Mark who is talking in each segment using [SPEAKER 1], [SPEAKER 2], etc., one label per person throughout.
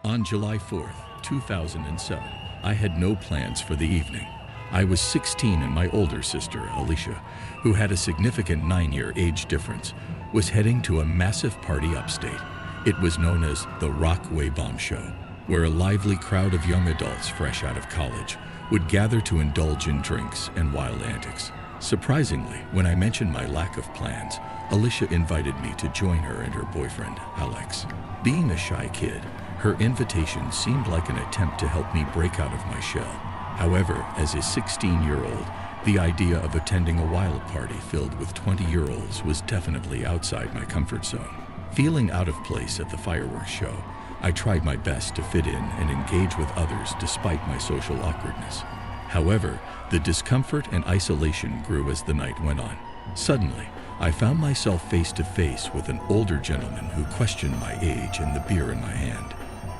[SPEAKER 1] On July 4th, 2007, I had no plans for the evening. I was 16 and my older sister, Alicia, who had a significant 9-year age difference, was heading to a massive party upstate. It was known as the Rockaway Bomb Show, where a lively crowd of young adults fresh out of college would gather to indulge in drinks and wild antics. Surprisingly, when I mentioned my lack of plans, Alicia invited me to join her and her boyfriend, Alex. Being a shy kid, her invitation seemed like an attempt to help me break out of my shell. However, as a 16-year-old, the idea of attending a wild party filled with 20-year-olds was definitely outside my comfort zone. Feeling out of place at the fireworks show, I tried my best to fit in and engage with others despite my social awkwardness. However, the discomfort and isolation grew as the night went on. Suddenly, I found myself face to face with an older gentleman who questioned my age and the beer in my hand.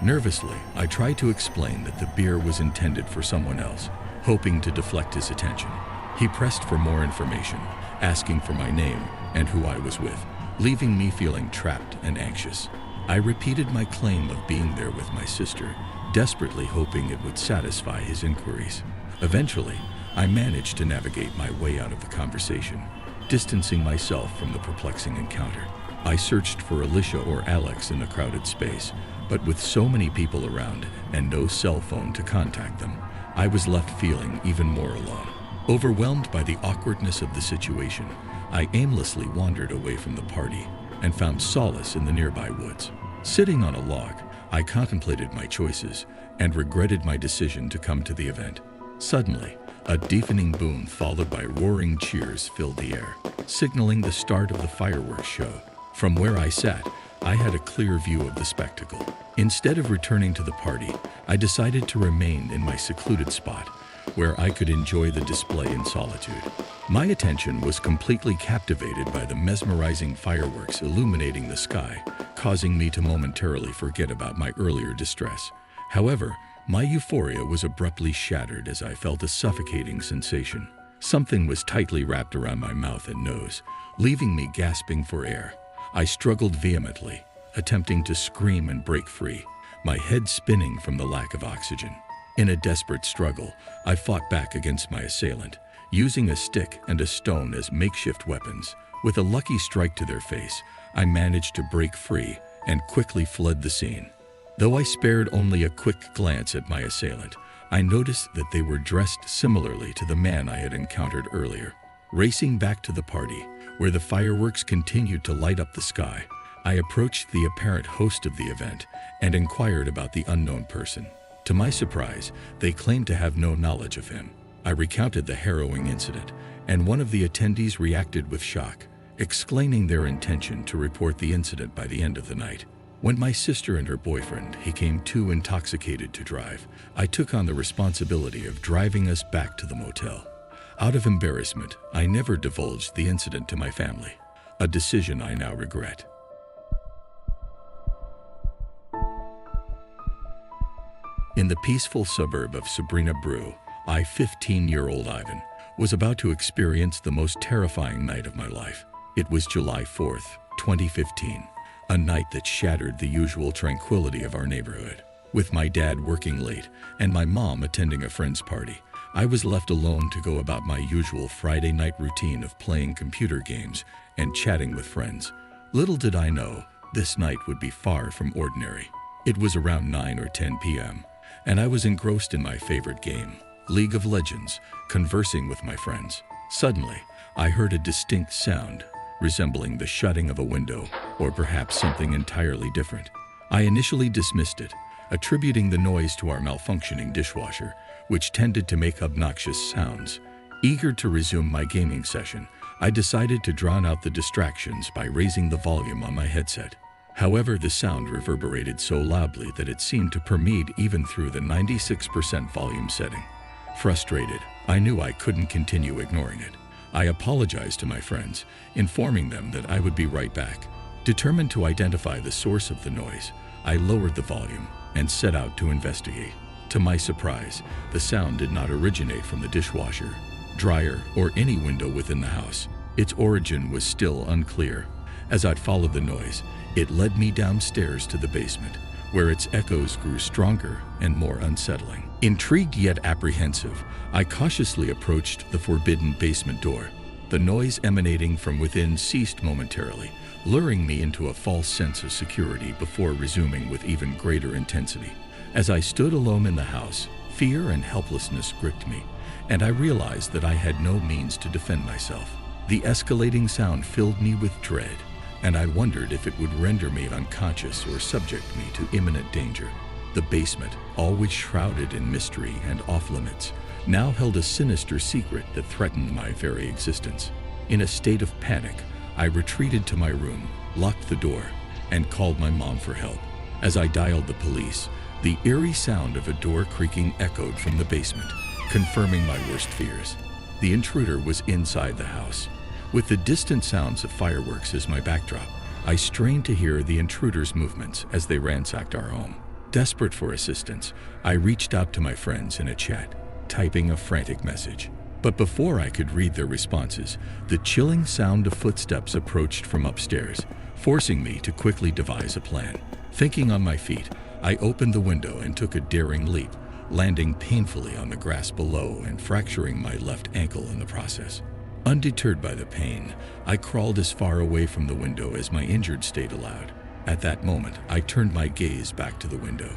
[SPEAKER 1] Nervously, I tried to explain that the beer was intended for someone else, hoping to deflect his attention. He pressed for more information, asking for my name and who I was with, leaving me feeling trapped and anxious. I repeated my claim of being there with my sister, desperately hoping it would satisfy his inquiries. Eventually, I managed to navigate my way out of the conversation, distancing myself from the perplexing encounter. I searched for Alicia or Alex in the crowded space, but with so many people around and no cell phone to contact them, I was left feeling even more alone. Overwhelmed by the awkwardness of the situation, I aimlessly wandered away from the party and found solace in the nearby woods. Sitting on a log, I contemplated my choices and regretted my decision to come to the event. Suddenly, a deafening boom followed by roaring cheers filled the air, signaling the start of the fireworks show. From where I sat, I had a clear view of the spectacle. Instead of returning to the party, I decided to remain in my secluded spot, where I could enjoy the display in solitude. My attention was completely captivated by the mesmerizing fireworks illuminating the sky, causing me to momentarily forget about my earlier distress. However, my euphoria was abruptly shattered as I felt a suffocating sensation. Something was tightly wrapped around my mouth and nose, leaving me gasping for air. I struggled vehemently, attempting to scream and break free, my head spinning from the lack of oxygen. In a desperate struggle, I fought back against my assailant, using a stick and a stone as makeshift weapons. With a lucky strike to their face, I managed to break free and quickly fled the scene. Though I spared only a quick glance at my assailant, I noticed that they were dressed similarly to the man I had encountered earlier. Racing back to the party, where the fireworks continued to light up the sky, I approached the apparent host of the event and inquired about the unknown person. To my surprise, they claimed to have no knowledge of him. I recounted the harrowing incident, and one of the attendees reacted with shock, exclaiming their intention to report the incident by the end of the night. When my sister and her boyfriend became too intoxicated to drive, I took on the responsibility of driving us back to the motel. Out of embarrassment, I never divulged the incident to my family, a decision I now regret. In the peaceful suburb of Sabrina Brew, 15-year-old Ivan was about to experience the most terrifying night of my life. It was July 4th, 2015, a night that shattered the usual tranquility of our neighborhood. With my dad working late and my mom attending a friend's party, I was left alone to go about my usual Friday night routine of playing computer games and chatting with friends. Little did I know, this night would be far from ordinary. It was around 9 or 10 p.m., and I was engrossed in my favorite game, League of Legends, conversing with my friends. Suddenly, I heard a distinct sound, resembling the shutting of a window, or perhaps something entirely different. I initially dismissed it, attributing the noise to our malfunctioning dishwasher, which tended to make obnoxious sounds. Eager to resume my gaming session, I decided to drown out the distractions by raising the volume on my headset. However, the sound reverberated so loudly that it seemed to permeate even through the 96% volume setting. Frustrated, I knew I couldn't continue ignoring it. I apologized to my friends, informing them that I would be right back. Determined to identify the source of the noise, I lowered the volume and set out to investigate. To my surprise, the sound did not originate from the dishwasher, dryer, or any window within the house. Its origin was still unclear. As I'd followed the noise, it led me downstairs to the basement, where its echoes grew stronger and more unsettling. Intrigued yet apprehensive, I cautiously approached the forbidden basement door. The noise emanating from within ceased momentarily, luring me into a false sense of security before resuming with even greater intensity. As I stood alone in the house, fear and helplessness gripped me, and I realized that I had no means to defend myself. The escalating sound filled me with dread, and I wondered if it would render me unconscious or subject me to imminent danger. The basement, always shrouded in mystery and off-limits, now held a sinister secret that threatened my very existence. In a state of panic, I retreated to my room, locked the door, and called my mom for help. As I dialed the police, the eerie sound of a door creaking echoed from the basement, confirming my worst fears. The intruder was inside the house. With the distant sounds of fireworks as my backdrop, I strained to hear the intruder's movements as they ransacked our home. Desperate for assistance, I reached out to my friends in a chat, typing a frantic message. But before I could read their responses, the chilling sound of footsteps approached from upstairs, forcing me to quickly devise a plan. Thinking on my feet, I opened the window and took a daring leap, landing painfully on the grass below and fracturing my left ankle in the process. Undeterred by the pain, I crawled as far away from the window as my injured state allowed. At that moment, I turned my gaze back to the window,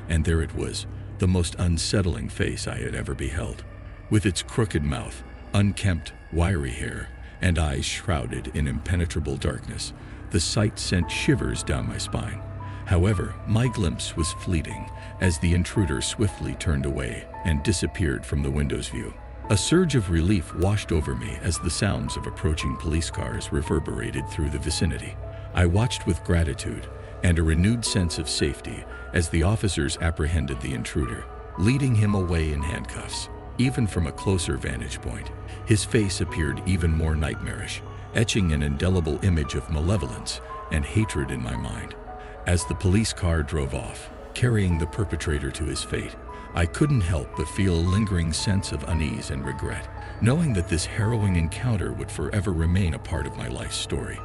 [SPEAKER 1] and there it was, the most unsettling face I had ever beheld. With its crooked mouth, unkempt, wiry hair, and eyes shrouded in impenetrable darkness, the sight sent shivers down my spine. However, my glimpse was fleeting as the intruder swiftly turned away and disappeared from the window's view. A surge of relief washed over me as the sounds of approaching police cars reverberated through the vicinity. I watched with gratitude and a renewed sense of safety as the officers apprehended the intruder, leading him away in handcuffs. Even from a closer vantage point, his face appeared even more nightmarish, etching an indelible image of malevolence and hatred in my mind. As the police car drove off, carrying the perpetrator to his fate, I couldn't help but feel a lingering sense of unease and regret, knowing that this harrowing encounter would forever remain a part of my life's story.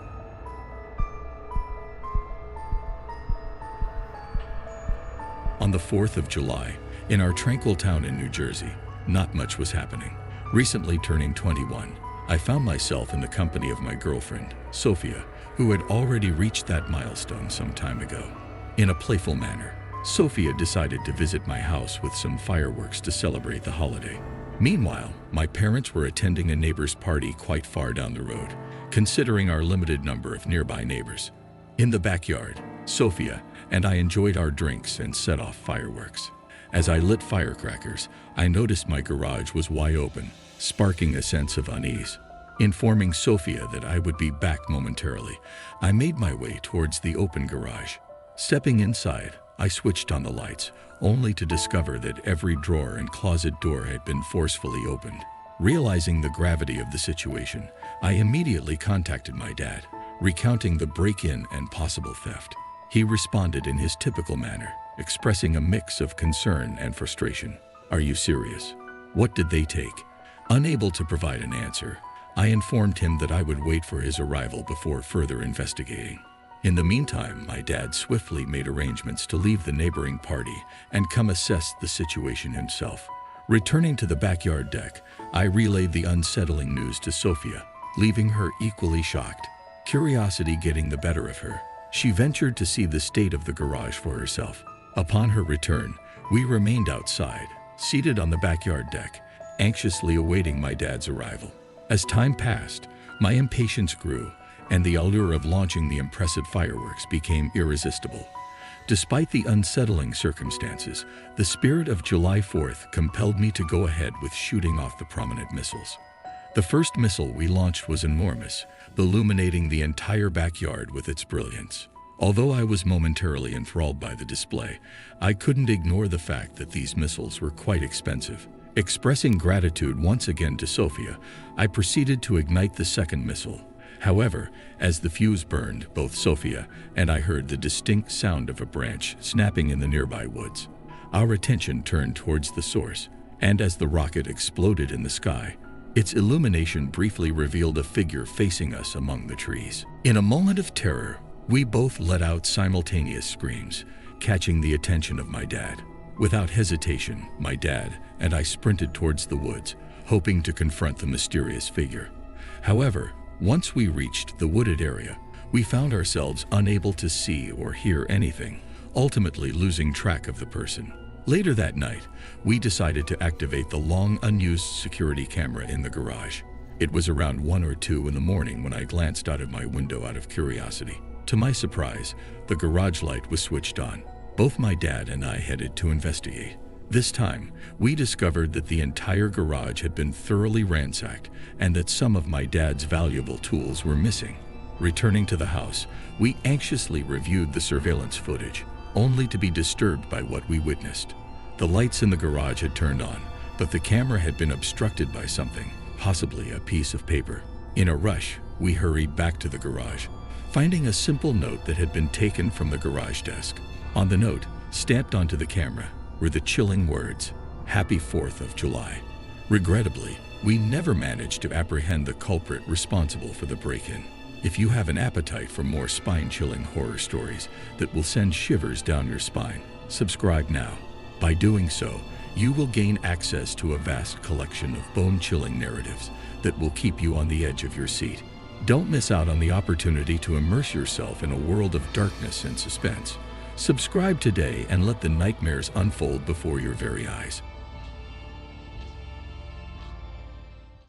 [SPEAKER 1] On the 4th of July, in our tranquil town in New Jersey, not much was happening. Recently turning 21, I found myself in the company of my girlfriend, Sophia, who had already reached that milestone some time ago. In a playful manner, Sophia decided to visit my house with some fireworks to celebrate the holiday. Meanwhile, my parents were attending a neighbor's party quite far down the road, considering our limited number of nearby neighbors. In the backyard, Sophia and I enjoyed our drinks and set off fireworks. As I lit firecrackers, I noticed my garage was wide open, sparking a sense of unease. Informing Sophia that I would be back momentarily, I made my way towards the open garage. Stepping inside, I switched on the lights, only to discover that every drawer and closet door had been forcefully opened. Realizing the gravity of the situation, I immediately contacted my dad, recounting the break-in and possible theft. He responded in his typical manner, expressing a mix of concern and frustration. "Are you serious? What did they take?" Unable to provide an answer, I informed him that I would wait for his arrival before further investigating. In the meantime, my dad swiftly made arrangements to leave the neighboring party and come assess the situation himself. Returning to the backyard deck, I relayed the unsettling news to Sophia, leaving her equally shocked. Curiosity getting the better of her, she ventured to see the state of the garage for herself. Upon her return, we remained outside, seated on the backyard deck, anxiously awaiting my dad's arrival. As time passed, my impatience grew, and the allure of launching the impressive fireworks became irresistible. Despite the unsettling circumstances, the spirit of July 4th compelled me to go ahead with shooting off the prominent missiles. The first missile we launched was enormous, illuminating the entire backyard with its brilliance. Although I was momentarily enthralled by the display, I couldn't ignore the fact that these missiles were quite expensive. Expressing gratitude once again to Sophia, I proceeded to ignite the second missile. However, as the fuse burned, both Sophia and I heard the distinct sound of a branch snapping in the nearby woods. Our attention turned towards the source, and as the rocket exploded in the sky, its illumination briefly revealed a figure facing us among the trees. In a moment of terror, we both let out simultaneous screams, catching the attention of my dad. Without hesitation, my dad and I sprinted towards the woods, hoping to confront the mysterious figure. However, once we reached the wooded area, we found ourselves unable to see or hear anything, ultimately losing track of the person. Later that night, we decided to activate the long unused security camera in the garage. It was around 1 or 2 in the morning when I glanced out of my window out of curiosity. To my surprise, the garage light was switched on. Both my dad and I headed to investigate. This time, we discovered that the entire garage had been thoroughly ransacked and that some of my dad's valuable tools were missing. Returning to the house, we anxiously reviewed the surveillance footage, only to be disturbed by what we witnessed. The lights in the garage had turned on, but the camera had been obstructed by something, possibly a piece of paper. In a rush, we hurried back to the garage, finding a simple note that had been taken from the garage desk. On the note, stamped onto the camera, were the chilling words, "Happy 4th of July." Regrettably, we never managed to apprehend the culprit responsible for the break-in. If you have an appetite for more spine-chilling horror stories that will send shivers down your spine, subscribe now. By doing so, you will gain access to a vast collection of bone-chilling narratives that will keep you on the edge of your seat. Don't miss out on the opportunity to immerse yourself in a world of darkness and suspense. Subscribe today and let the nightmares unfold before your very eyes.